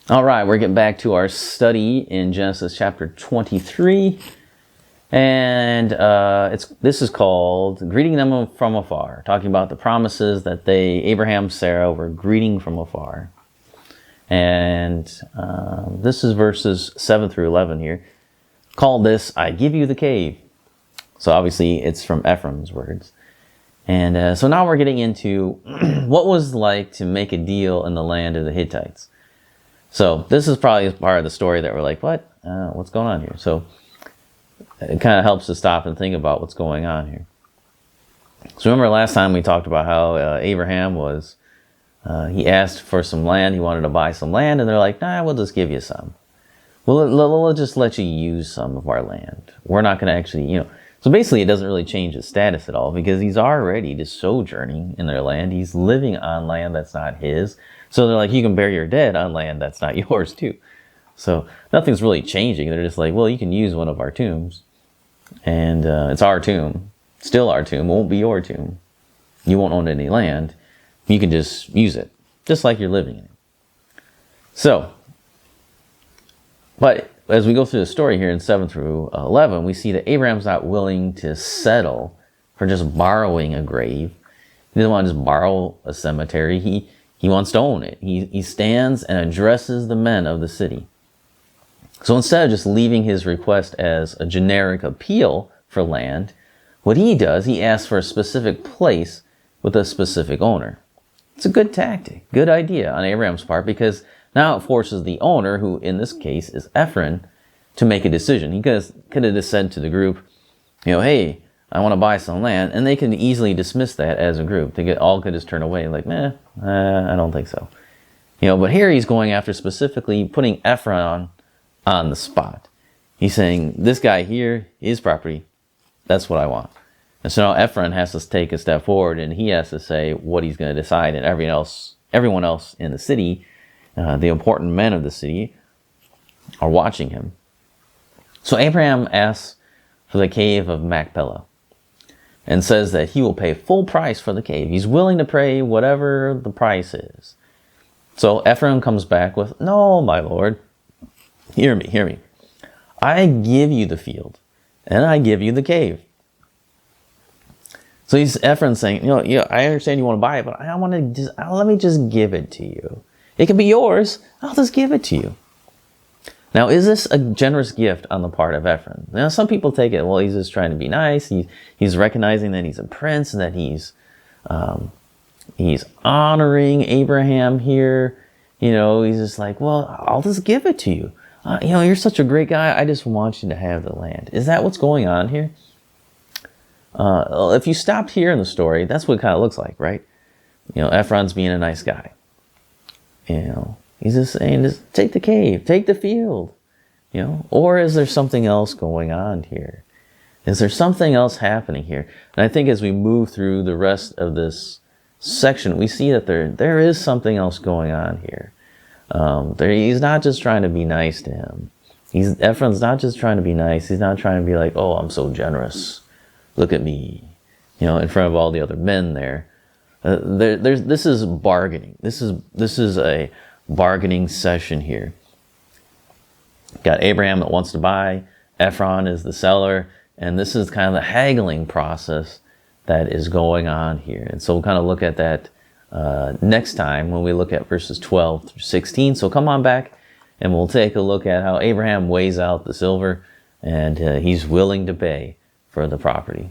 All right, we're getting back to our study in Genesis chapter 23. And this is called Greeting Them from Afar, talking about the promises that Abraham and Sarah, were greeting from afar. And this is verses 7 through 11 here. Call this, I give you the cave. So obviously it's from Ephron's words. And so now we're getting into what was it like to make a deal in the land of the Hittites. So this is probably part of the story that we're like, what? What's going on here? So it kind of helps to stop and think about what's going on here. So remember last time we talked about how Abraham was, he asked for some land, he wanted to buy some land, and they're like, nah, we'll just give you some. We'll just let you use some of our land. We're not going to actually, So basically it doesn't really change his status at all because he's already just sojourning in their land. He's living on land that's not his. So they're like, you can bury your dead on land that's not yours too. So nothing's really changing. They're just like, well, you can use one of our tombs. And it's our tomb. Still our tomb. It won't be your tomb. You won't own any land. You can just use it. Just like you're living in it. So, but as we go through the story here in 7 through 11, we see that Abraham's not willing to settle for just borrowing a grave. He doesn't want to just borrow a cemetery. He wants to own it. He stands and addresses the men of the city. So instead of just leaving his request as a generic appeal for land, what he does, he asks for a specific place with a specific owner. It's a good tactic, good idea on Abraham's part, because now it forces the owner, who in this case is Ephron, to make a decision. He could have just said to the group, hey, I want to buy some land, and they can easily dismiss that as a group. They all could just turn away like, I don't think so. But here he's going after specifically putting Ephron on the spot. He's saying, this guy here, his property, that's what I want. And so now Ephron has to take a step forward, and he has to say what he's going to decide, and everyone else in the city, the important men of the city, are watching him. So Abraham asks for the cave of Machpelah, and says that he will pay full price for the cave. He's willing to pay whatever the price is. So Ephron comes back with, no, my lord, hear me. I give you the field, and I give you the cave. So Ephron's saying, I understand you want to buy it, but let me just give it to you. It can be yours. I'll just give it to you. Now, is this a generous gift on the part of Ephron? Now, some people take it, well, he's just trying to be nice. He's recognizing that he's a prince and that he's honoring Abraham here. He's just like, well, I'll just give it to you. You're such a great guy. I just want you to have the land. Is that what's going on here? If you stopped here in the story, that's what it kind of looks like, right? Ephron's being a nice guy. He's just saying, just take the cave, take the field, Or is there something else going on here? Is there something else happening here? And I think as we move through the rest of this section, we see that there is something else going on here. He's not just trying to be nice to him. Ephron's not just trying to be nice. He's not trying to be like, oh, I'm so generous. Look at me, in front of all the other men there. This is bargaining. This is a bargaining session here. Got Abraham that wants to buy, Ephron is the seller, and this is kind of the haggling process that is going on here. And so we'll kind of look at that next time when we look at verses 12 through 16. So come on back and we'll take a look at how Abraham weighs out the silver and he's willing to pay for the property.